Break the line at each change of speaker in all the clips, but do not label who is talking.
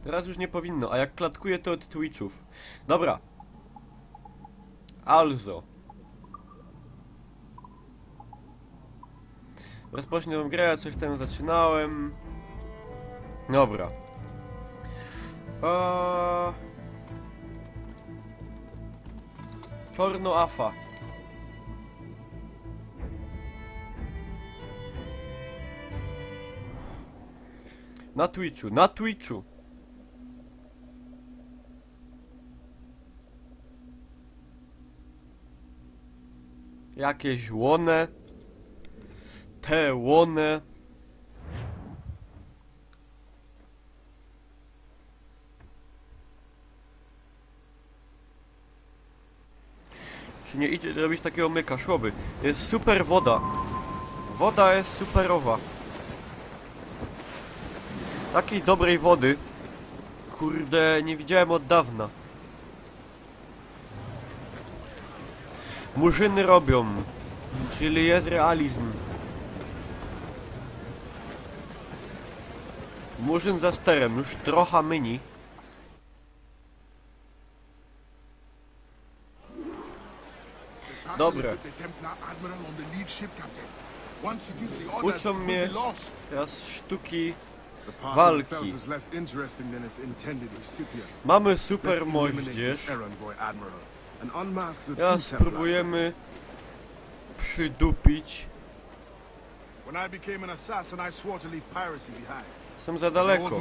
Teraz już nie powinno, a jak klatkuje to od Twitchów. Dobra. Also. Rozpocznę grę, ja coś tam zaczynałem. Dobra. Porno Afa. Na Twitchu, na Twitchu. Jakieś łone. Te łone. Czy nie idzie robić takiego myka, szłoby? Jest super woda. Woda jest superowa. Takiej dobrej wody, kurde, nie widziałem od dawna. Murzyny robią, czyli jest realizm. Murzyn za sterem, już trochę myni. Dobre. Uczą mnie teraz sztuki walki. Mamy super moździerz. Teraz spróbujemy przydupić. Są za daleko.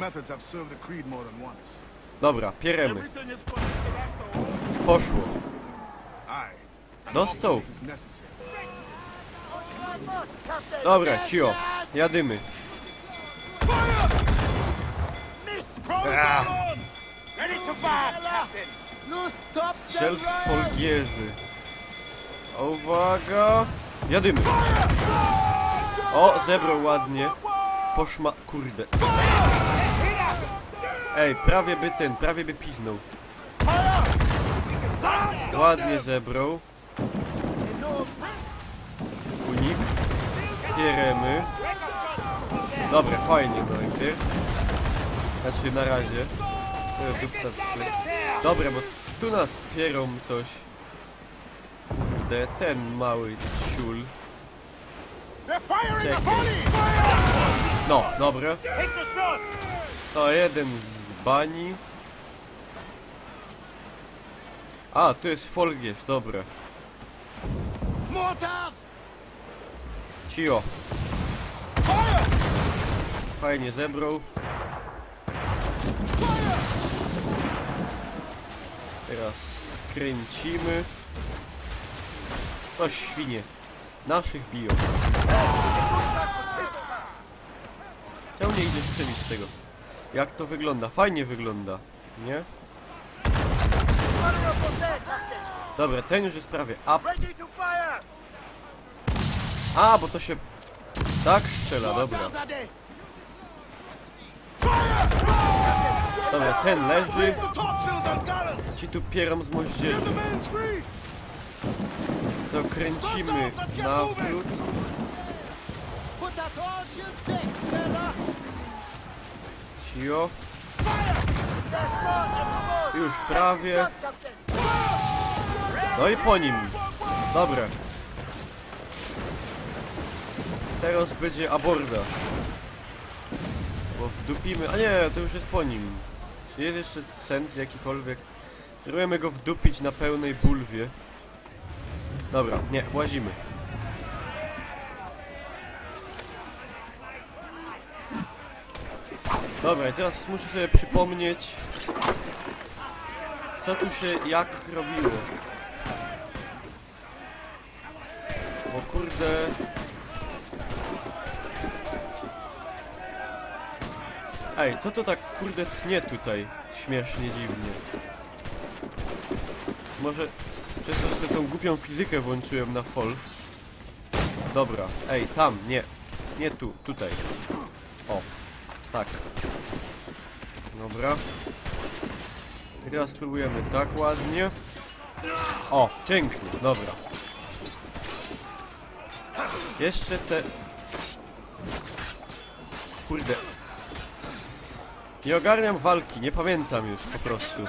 Dobra, pieremy. Poszło. Dostał. Dobra, cio. Jadymy. Strzel z folgierzy. Uwaga. Jadymy. O, zebrał ładnie. Poszma... Kurde. Ej, prawie by piznął. Ładnie zebrał. Unik. Pieremy. Dobre, fajnie najpierw. Znaczy na razie. Dobra, bo tu nas pierą coś. Kurde, ten mały ciul. Czekaj. No, dobra. To jeden z bani. A, tu jest folgierz, dobra. Cio. Fajnie zebrał. Teraz skręcimy. To świnie. Naszych biją. Czemu nie idzie strzelić z tego? Jak to wygląda? Fajnie wygląda, nie? Dobra, ten już jest prawie up. A, bo to się tak strzela, dobra. Dobra, ten leży. Ci tu pieram z moździerzy. To kręcimy nawrót. Cio. Już prawie. No i po nim. Dobra. Teraz będzie abordaż. Bo wdupimy... A nie, to już jest po nim. Czy jest jeszcze sens jakikolwiek? Spróbujemy go wdupić na pełnej bulwie. Dobra, nie, włazimy. Dobra, i teraz muszę sobie przypomnieć, co tu się jak robiło. Bo kurde... Ej, co to tak kurde tnie tutaj? Śmiesznie, dziwnie. Może przez to, że sobie tą głupią fizykę włączyłem na fol. Dobra, ej, tam, nie. Nie tu, tutaj. O, tak. Dobra. I teraz spróbujemy tak ładnie. O, pięknie, dobra. Jeszcze te... Kurde. Nie ogarniam walki, nie pamiętam już po prostu.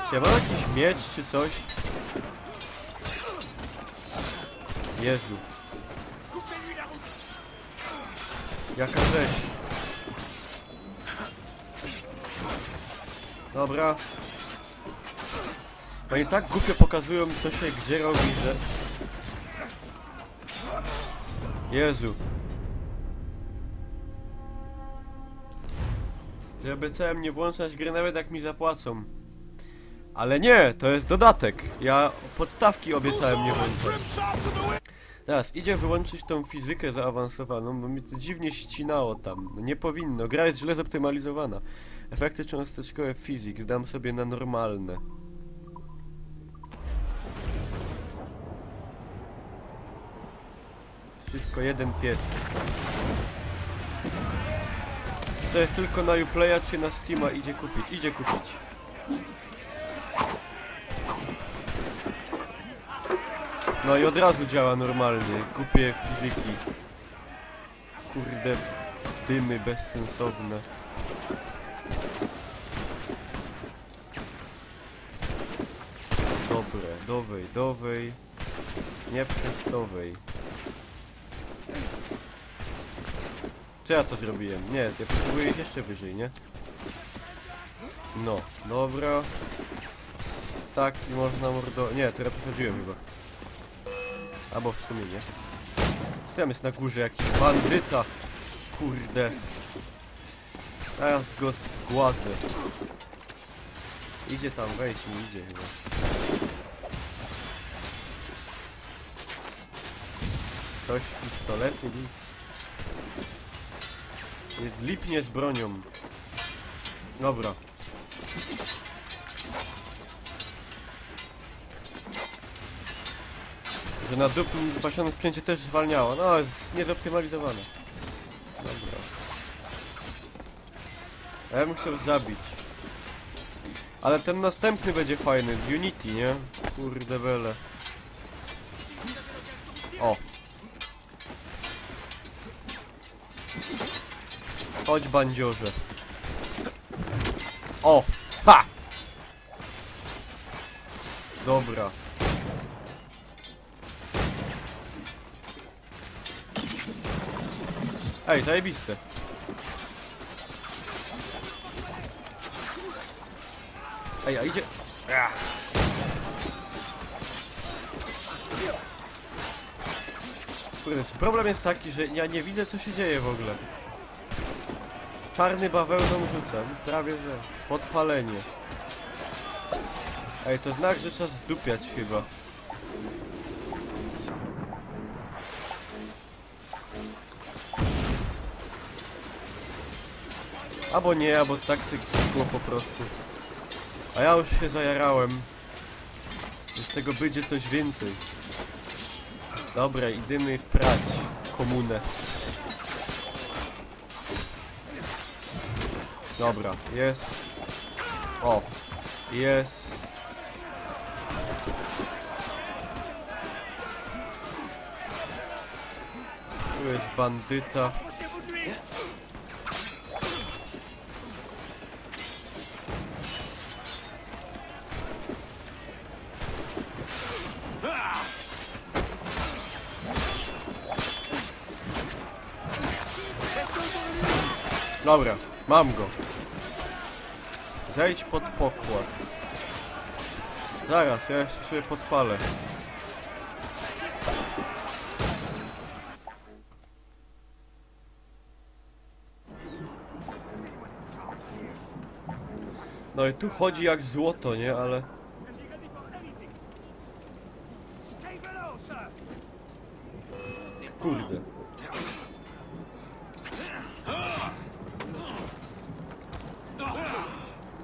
Czy ja mam jakiś miecz czy coś? Jezu. Jaka rzeź. Dobra. Oni tak głupio pokazują, co się gdzie robi, że... Jezu. Ja obiecałem nie włączać gry nawet jak mi zapłacą. Ale nie, to jest dodatek. Ja podstawki obiecałem nie włączać. Teraz idzie wyłączyć tą fizykę zaawansowaną, bo mi to dziwnie ścinało tam. No nie powinno, gra jest źle zoptymalizowana. Efekty cząsteczkowe fizyk dam sobie na normalne. Wszystko jeden pies. To jest tylko na Uplaya czy na Steama idzie kupić? Idzie kupić. No i od razu działa normalnie. Głupie fizyki. Kurde, dymy bezsensowne. Dobre, dowej. Nie przestowej. Co ja to zrobiłem? Nie, ja potrzebuję iść jeszcze wyżej, nie? No, dobra. Tak, i można mordo... Nie, teraz przesadziłem chyba. Albo w sumie nie. Co tam jest na górze? Jakiś bandyta. Kurde. Teraz go zgładzę. Idzie tam, wejść nie idzie chyba. Coś, pistolety, nic. Jest lipnie z bronią. Dobra. Że na dupnym wypasionym sprzęcie też zwalniało. No, jest niezoptymalizowane. Dobra. A ja bym chciał zabić. Ale ten następny będzie fajny. Unity, nie? Kurde bele. O. Chodź, bandziorze. O! Ha! Dobra. Ej, zajebiste. Ej, a idzie... Kurde, problem jest taki, że ja nie widzę, co się dzieje w ogóle. Czarny bawełną rzucam, prawie że podpalenie. Ej, to znak, że trzeba zdupiać chyba. Albo nie, albo tak się klikło po prostu. A ja już się zajarałem. Że z tego będzie coś więcej. Dobra, idziemy prać komunę. Dobra, jest. O, jest. Tu jest bandyta. Dobra, mam go. Zejdź pod pokład. Zaraz, ja jeszcze sobie podpalę. No i tu chodzi jak złoto, nie? Ale... Kurde.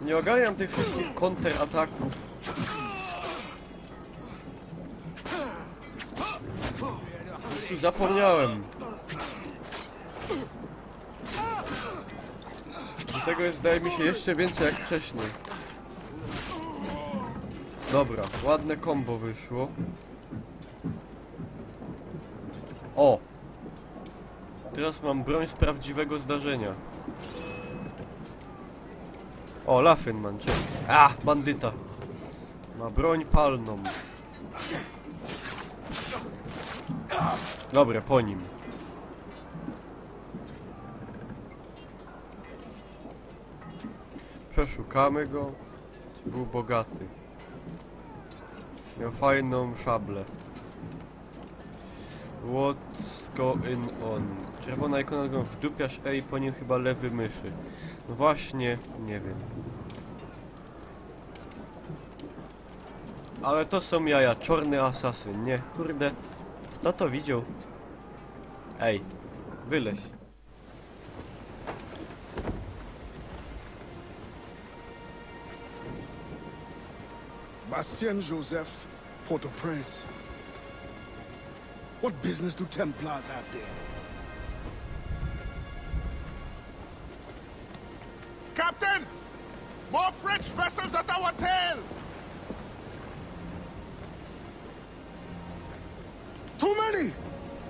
Nie ogarniam tych wszystkich kontrataków. Po prostu zapomniałem. Do tego jest, zdaje mi się, jeszcze więcej jak wcześniej. Dobra, ładne combo wyszło. O! Teraz mam broń z prawdziwego zdarzenia. O, Lafenman, cześć. A, bandyta. Ma broń palną. Dobra, po nim. Przeszukamy go. Był bogaty. Miał fajną szablę. What's going on? Czerwona ikona go wdupiasz, ej, po nim chyba lewy myszy. No właśnie, nie wiem. Ale to są jaja, czarny asasyn, nie? Kurde, kto to widział? Ej, wyleź.
Bastien Joseph, Port-au-Prince. What business do Templars have there?
Captain! More French vessels at our tail!
Too many!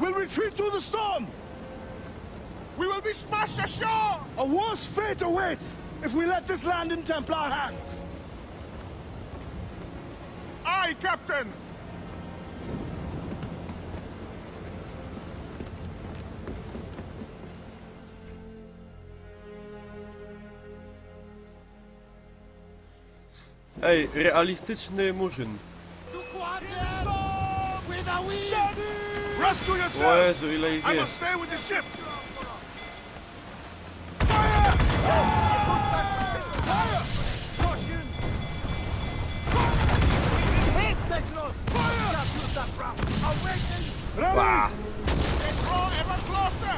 We'll retreat through the storm!
We will be smashed ashore!
A worse fate awaits if we let this land in Templar hands!
Aye, Captain!
Ej, realistyczny murzyn.
Rescue
O
yourself!
Jezu, ile ich
I must
jest.
stay with the ship!
Bah.
They draw ever closer!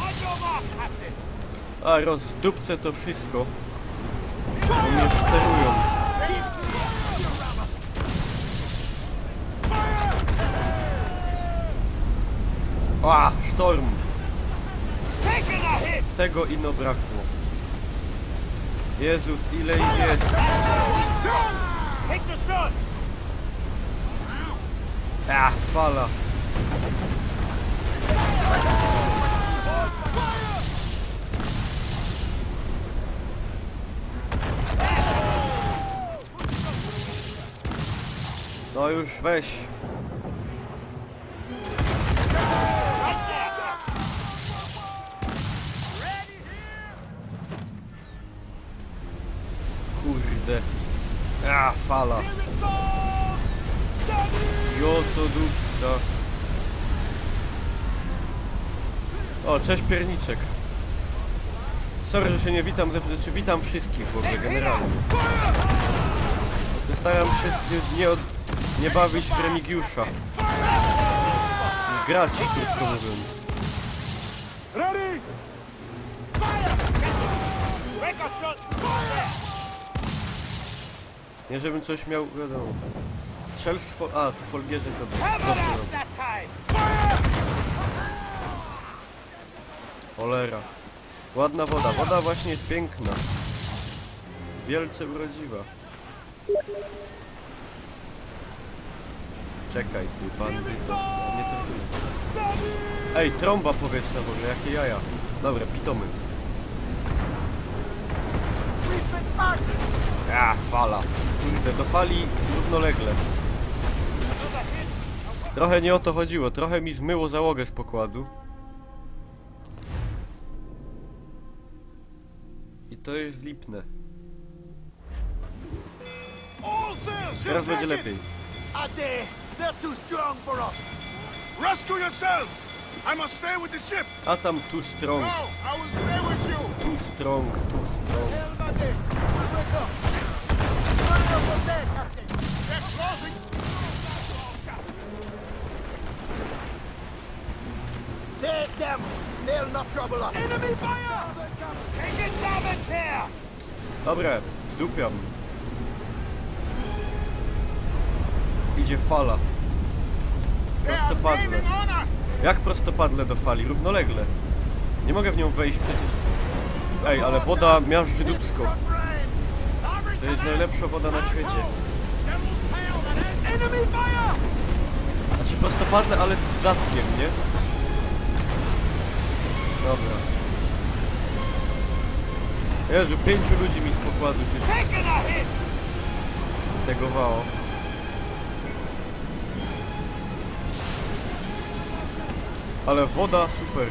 On your mark, Captain!
A, rozdupcę to wszystko. Bo mnie sterują. A, sztorm. Tego ino brakło. Jezus, ile ich jest.
Take the sun!
A, fala. No już weź. Kurde. A, fala. Joto dupca. O, cześć pierniczek. Sorry, że się nie witam, znaczy witam wszystkich w ogóle generalnie. Staram się nie bawić w Remigiusza. Grać, krótko mówiąc.
Ready!
Nie żebym coś miał, wiadomo. Strzelstwo... A, tu folgierze to dobrze. Cholera. Ładna woda. Woda właśnie jest piękna. Wielce urodziwa. Czekaj, ty bandyto. Nie trafiłem. Ej, trąba powietrzna w ogóle, jakie jaja. Dobra, pitomy. A, fala. Kurde, do fali równolegle. Trochę nie o to chodziło, trochę mi zmyło załogę z pokładu. I to jest lipne. Teraz będzie lepiej.
They're too strong for us! Rescue yourselves! I must stay with the ship!
A tam too strong,
No, I will stay with you!
too strong, too strong.
They're closing! Take them! They'll not trouble us! Enemy fire! Take it down and tear!
Dobra, zdupiam. Idzie fala. Prostopadle. Jak prostopadle do fali? Równolegle. Nie mogę w nią wejść przecież. Ej, ale woda miażdży dupsko. To jest najlepsza woda na świecie. Znaczy prostopadle, ale zatkiem, nie? Dobra. Jezu, 5 ludzi mi z pokładu się tegowało. Ale woda super.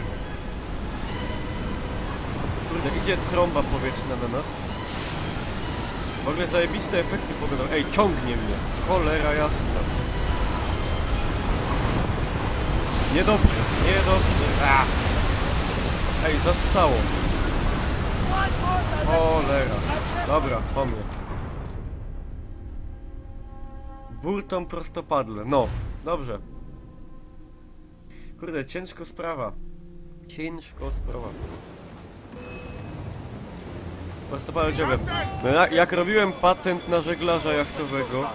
Kurde, idzie trąba powietrzna na nas. W ogóle zajebiste efekty pogodowe. Ej, ciągnie mnie. Cholera jasna. Niedobrze, niedobrze. Ah. Ej, zassało. Cholera. Dobra, po mnie. Burton prostopadle. No, dobrze. Kurde, ciężko sprawa. Ciężko sprawa. Prostopadle dziobem. No jak robiłem patent na żeglarza jachtowego,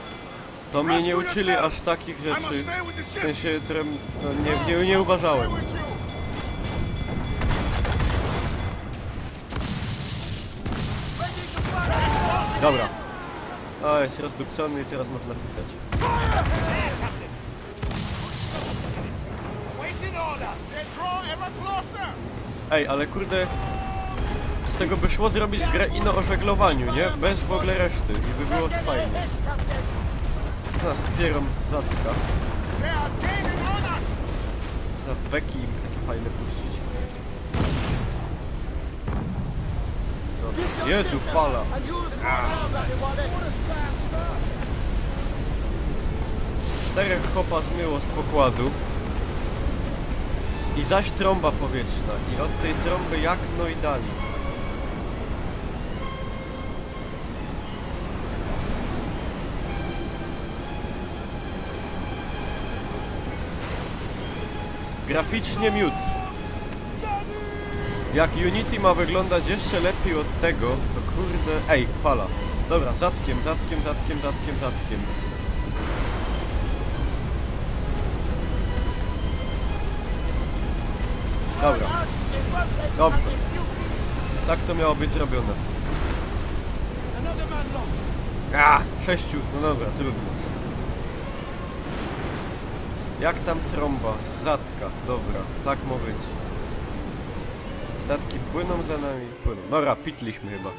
to mnie nie uczyli aż takich rzeczy. W sensie, które no, nie uważałem. Dobra. O, jest rozdupcony i teraz można pytać. Ej, ale kurde... Z tego by szło zrobić grę ino o żeglowaniu, nie? Bez w ogóle reszty. I by było fajnie. Nas pierą z zadka. Na beki im takie fajne puścić. Dobra. Jezu, fala. Czterech chopa zmyło z pokładu. I zaś trąba powietrzna. I od tej trąby jak no i dali. Graficznie miód. Jak Unity ma wyglądać jeszcze lepiej od tego, to kurde... Ej, fala. Dobra, zatkiem. Dobra. Dobrze. Tak to miało być zrobione. 6. No dobra, trudno. Jak tam trąba? Z zadka. Dobra, tak ma być. Statki płyną za nami. Płyną. Dobra, pitliśmy chyba.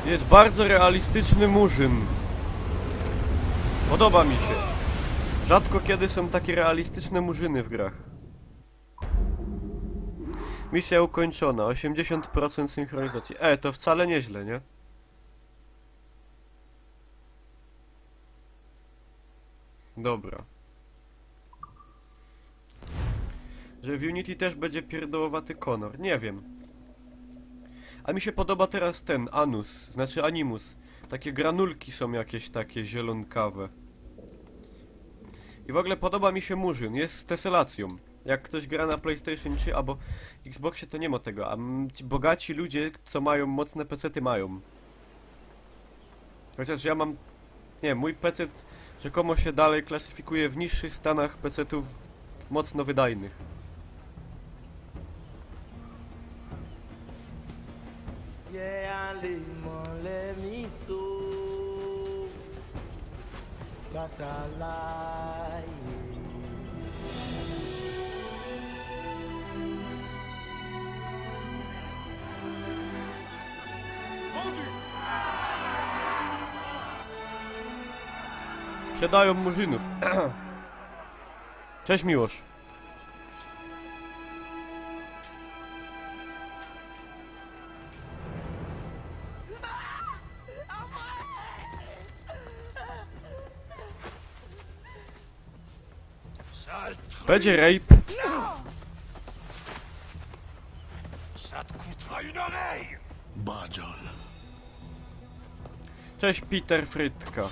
Jest bardzo realistyczny murzyn. Podoba mi się. Rzadko kiedy są takie realistyczne murzyny w grach. Misja ukończona. 80% synchronizacji. To wcale nieźle, nie? Dobra. Że w Unity też będzie pierdołowaty Connor. Nie wiem. A mi się podoba teraz ten, Anus, znaczy Animus. Takie granulki są jakieś takie zielonkawe. I w ogóle podoba mi się murzyn, jest z tesselacją. Jak ktoś gra na PlayStation 3 albo Xboxie, to nie ma tego, a ci bogaci ludzie, co mają mocne pecety, mają. Chociaż ja mam... Nie, mój pecet rzekomo się dalej klasyfikuje w niższych stanach pecetów mocno wydajnych. Sprzedają murzynów. Cześć Miłosz. Będzie rape. Cześć Peter Frytka.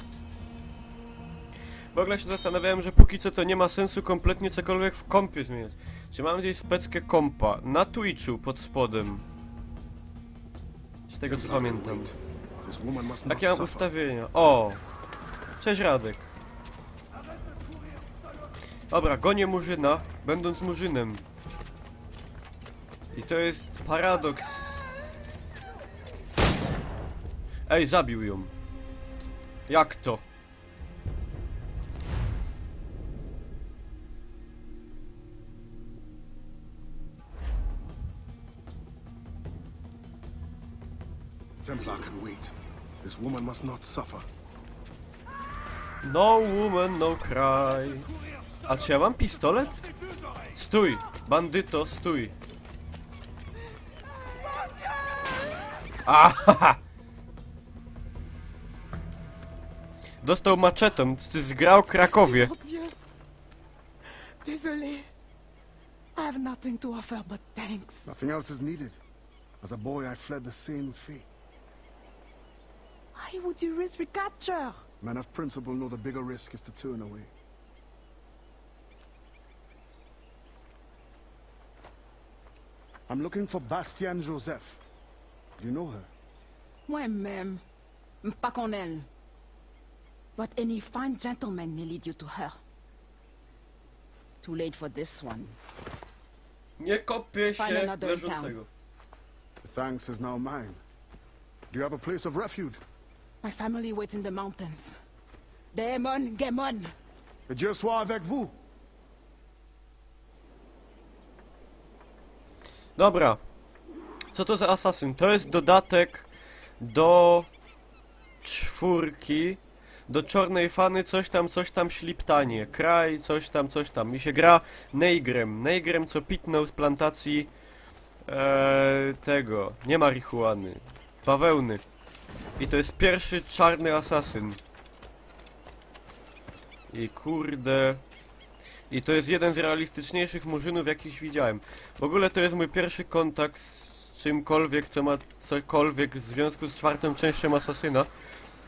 W ogóle się zastanawiałem, że póki co to nie ma sensu kompletnie cokolwiek w kompie zmieniać. Czy mam gdzieś speckę kompa? Na Twitchu pod spodem. Z tego co pamiętam.
This woman must not
Jakie mam
suffer.
ustawienia? O! Cześć Radek. Dobra, gonię murzyna, będąc murzynem. I to jest paradoks. Ej, zabił ją. Jak to?
Templar can wait. This woman must not suffer.
No woman, no cry. A czy ja mam pistolet? Stój, bandyto, stój. Ahaha! Dostał maczetą, zgrał Krakowie.
Mon Dieu. Désolé. I have nothing to offer but thanks.
Nothing else is needed. As a boy, I fled the same fate.
Why would you risk recapture?
Men of principle know the bigger risk is to turn away. I'm looking for Bastien Joseph. Do you know her?
Moi-même, pas qu'on elle. But any fine gentleman may lead you to her. Too late for this one.
Nie kopię
Find
się
another
leżącego.
The thanks is now mine. Do you have a place of refuge?
My family waits in the mountains. Demon, Gemon.
Que Dieu soit avec vous.
Dobra. Co to za asasyn? To jest dodatek do 4. Do Czarnej Fany, coś tam śliptanie. Kraj, coś tam. Mi się gra Neigrem. Neigrem, co pitnął z plantacji tego. Nie marihuany. Bawełny. I to jest pierwszy czarny asasyn. I kurde... I to jest jeden z realistyczniejszych murzynów, jakich widziałem. W ogóle to jest mój pierwszy kontakt z czymkolwiek, co ma cokolwiek w związku z 4. częścią Asasyna,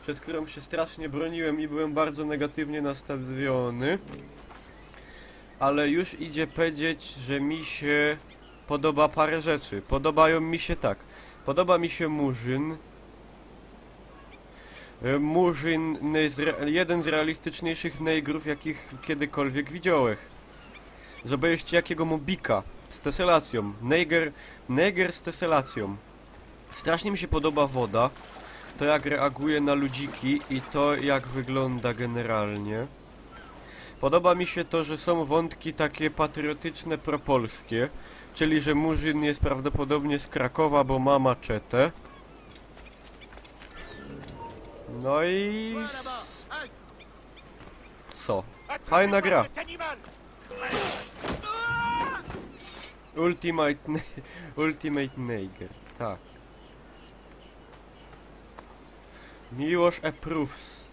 przed którą się strasznie broniłem i byłem bardzo negatywnie nastawiony. Ale już idzie powiedzieć, że mi się podoba parę rzeczy. Podobają mi się tak. Podoba mi się murzyn. Murzyn, jeden z realistyczniejszych neigrów, jakich kiedykolwiek widziałem. Zobaczcie jakiego mu bika, z teselacją, Neiger z teselacją. Strasznie mi się podoba woda, to jak reaguje na ludziki i to jak wygląda generalnie. Podoba mi się to, że są wątki takie patriotyczne, propolskie, czyli że murzyn jest prawdopodobnie z Krakowa, bo ma maczetę. No i... co? Fajna gra. Ultimate Neiger, tak. Miłosz approves.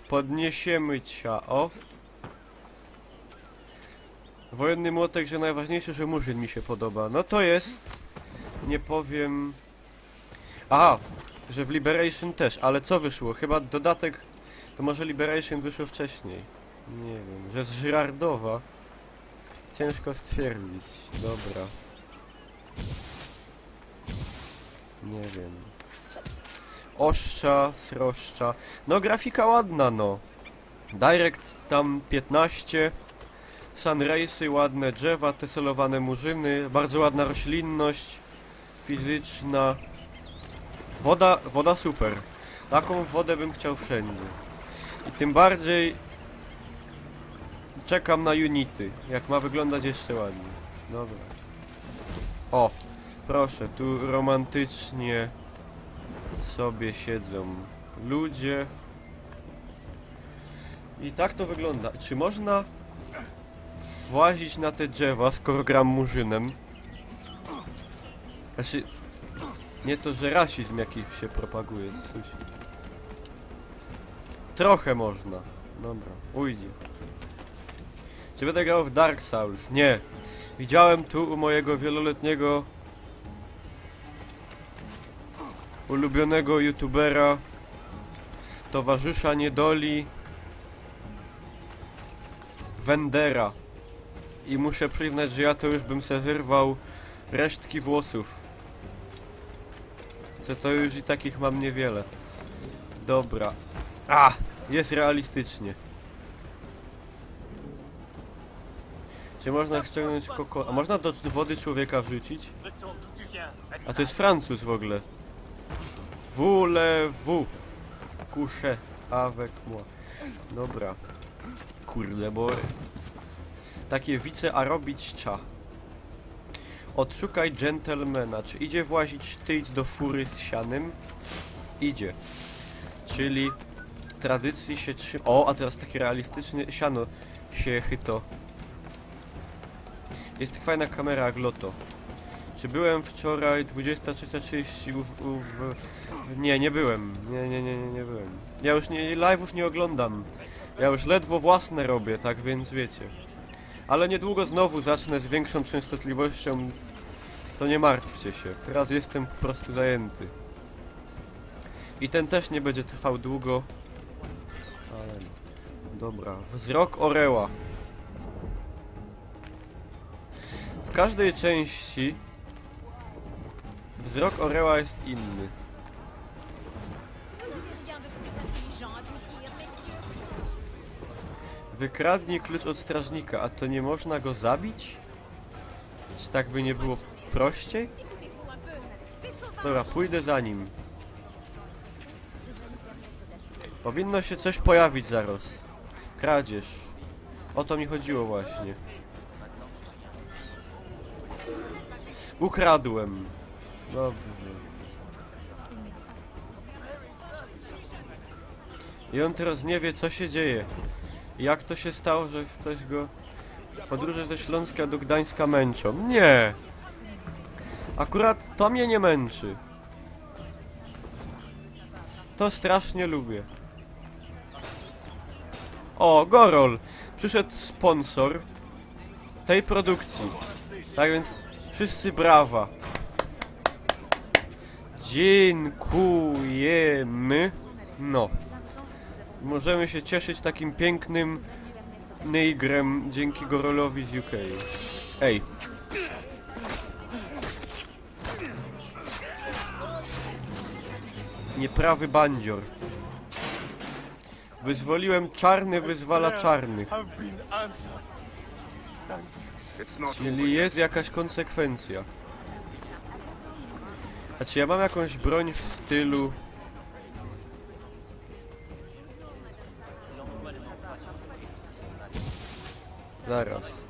Podniesiemy cia, o. Wojenny młotek, że najważniejsze, że murzyn mi się podoba. No to jest... nie powiem... Aha! Że w Liberation też, ale co wyszło? Chyba dodatek... To może Liberation wyszło wcześniej. Nie wiem, że z Żyrardowa. Ciężko stwierdzić. Dobra. Nie wiem. Oszcza, sroszcza. No grafika ładna, no. Direct tam 15. Sunraysy, ładne drzewa, teselowane murzyny. Bardzo ładna roślinność. Fizyczna. Woda super. Taką wodę bym chciał wszędzie. I tym bardziej czekam na Unity. Jak ma wyglądać jeszcze ładnie. Dobra. O, proszę, tu romantycznie sobie siedzą ludzie. I tak to wygląda. Czy można włazić na te drzewa, skoro gram murzynem? Znaczy... Nie to, że rasizm jakiś się propaguje, coś. Trochę można. Dobra, ujdzie. Czy będę grał w Dark Souls? Nie. Widziałem tu u mojego wieloletniego ulubionego youtubera, towarzysza niedoli, Wendera. I muszę przyznać, że ja to już bym se wyrwał resztki włosów. Co to już i takich mam niewiele. Dobra. A! Jest realistycznie. Czy można ściągnąć koko... A można do wody człowieka wrzucić? A to jest Francuz w ogóle. Voulez-vous coucher avec moi. Dobra. Kurde, bo... Takie wice, a robić cza. Odszukaj gentlemana. Czy idzie włazić sztyc do fury z sianem? Idzie. Czyli tradycji się trzyma... O, a teraz takie realistyczne siano się chyto. Jest tak fajna kamera jak Loto. Czy byłem wczoraj 23:30 Nie, nie byłem. Nie byłem. Ja już live'ów nie oglądam. Ja już ledwo własne robię, tak więc wiecie. Ale niedługo znowu zacznę z większą częstotliwością. To nie martwcie się. Teraz jestem po prostu zajęty. I ten też nie będzie trwał długo. Ale... Dobra. Wzrok orła. W każdej części wzrok orła jest inny. Wykradnij klucz od strażnika, a to nie można go zabić? Czy tak by nie było prościej? Dobra, pójdę za nim. Powinno się coś pojawić zaraz. Kradzież. O to mi chodziło właśnie. Ukradłem. Dobrze. I on teraz nie wie, co się dzieje. Jak to się stało, że ktoś go... Podróże ze Śląska do Gdańska męczą. Nie! Akurat to mnie nie męczy. To strasznie lubię. O, Gorol! Przyszedł sponsor tej produkcji. Tak więc wszyscy brawa. Dziękujemy. No. Możemy się cieszyć takim pięknym Nigrem dzięki Gorolowi z UK. Ej. Nieprawy bandzior. Wyzwoliłem czarny, wyzwala czarnych. Czyli jest jakaś konsekwencja. A czy ja mam jakąś broń w stylu... Zaraz.